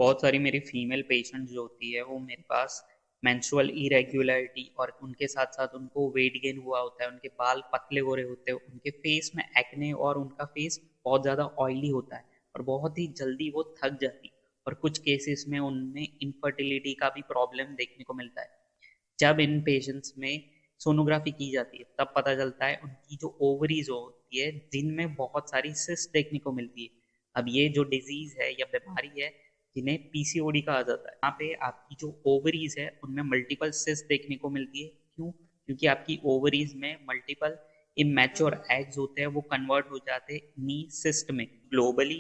बहुत सारी मेरी फीमेल पेशेंट जो होती है वो मेरे पास मेंस्ट्रुअल इरेगुलरिटी और उनके साथ साथ उनको वेट गेन हुआ होता है, उनके बाल पतले हो रहे होते हैं, उनके फेस में एक्ने और उनका फेस बहुत ज़्यादा ऑयली होता है और बहुत ही जल्दी वो थक जाती है। और कुछ केसेस में उनमें इनफर्टिलिटी का भी प्रॉब्लम देखने को मिलता है। जब इन पेशेंट्स में सोनोग्राफी की जाती है तब पता चलता है उनकी जो ओवरीज होती है जिनमें बहुत सारी सिस्ट देखने को मिलती है। अब ये जो डिजीज है या बीमारी है जिन्हें पीसीओडी कहा जाता है, यहाँ पे आपकी जो ओवरीज है उनमें मल्टीपल सिस्ट देखने को मिलती है। क्यों? क्योंकि आपकी ओवरीज में मल्टीपल इमेच्योर एग्स होते हैं, वो कन्वर्ट हो जाते हैं नी सिस्ट में। ग्लोबली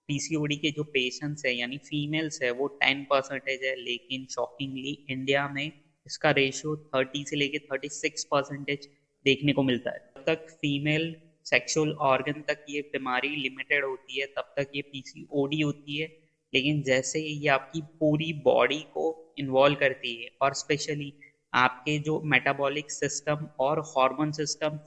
पीसीओडी के जो पेशेंट्स है यानी फीमेल्स है वो 10% है, लेकिन शॉकिंगली इंडिया में इसका रेशियो 30 से लेके 36% देखने को मिलता है। तब तक फीमेल सेक्सुअल ऑर्गन तक ये बीमारी लिमिटेड होती है, तब तक ये पीसीओडी होती है। लेकिन जैसे ये आपकी पूरी बॉडी को इन्वॉल्व करती है और स्पेशली आपके जो मेटाबॉलिक सिस्टम और हार्मोन सिस्टम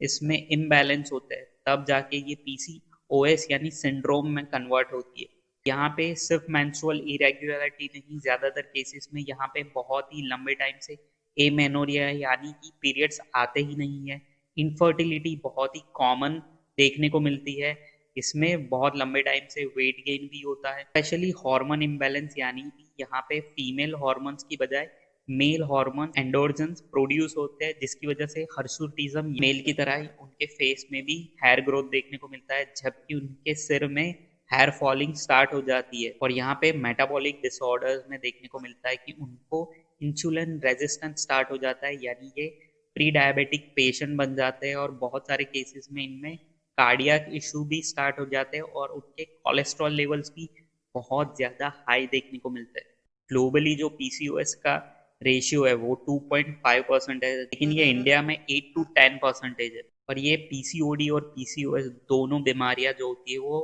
इसमें इम्बैलेंस होता है, तब जाके ये पीसीओएस यानी सिंड्रोम में कन्वर्ट होती है। यहाँ पे सिर्फ मेंस्ट्रुअल इरेगुलरिटी नहीं, ज्यादातर केसेस में यहाँ पे बहुत ही लंबे टाइम से एमेनोरिया यानी कि पीरियड्स आते ही नहीं है। इनफर्टिलिटी बहुत ही कॉमन देखने को मिलती है। इसमें बहुत लंबे टाइम से वेट गेन भी होता है, स्पेशली हार्मोन इम्बैलेंस यानी कि यहाँ पे फीमेल हार्मोन्स की बजाय मेल हार्मोन एंडोर्जन्स प्रोड्यूस होते हैं, जिसकी वजह से हर्सुटिज्म मेल की तरह ही उनके फेस में भी हेयर ग्रोथ देखने को मिलता है, जबकि उनके सिर में हेयर फॉलिंग स्टार्ट हो जाती है। और यहाँ पे मेटाबॉलिक डिसऑर्डर्स में देखने को मिलता है कि उनको इंसुलिन रेजिस्टेंस स्टार्ट हो जाता है, यानी ये प्री डायबिटिक पेशेंट बन जाते हैं। और बहुत सारे केसेस में इनमें कार्डियक इशू भी स्टार्ट हो जाते हैं और उनके कोलेस्ट्रॉल लेवल्स भी बहुत ज़्यादा हाई देखने को मिलते हैं। ग्लोबली जो पीसीओएस का रेशियो है वो 2.5% है, लेकिन ये इंडिया में 8 to 10% है। और ये पीसीओडी और पीसीओएस दोनों बीमारियां जो होती है वो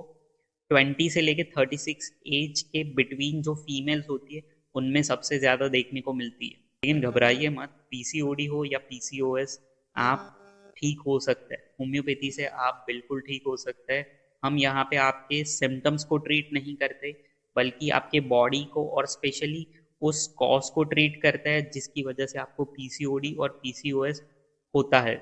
20 से लेके 36 एज के बिटवीन जो फीमेल्स होती है उनमें सबसे ज्यादा देखने को मिलती है। लेकिन घबराइए मत, पीसीओडी हो या पीसीओएस आप ठीक हो सकते हैं। होम्योपैथी से आप बिल्कुल ठीक हो सकते हैं। हम यहाँ पे आपके सिम्टम्स को ट्रीट नहीं करते, बल्कि आपके बॉडी को और स्पेशली उस कॉज को ट्रीट करते हैं जिसकी वजह से आपको पीसीओडी और पीसीओएस होता है।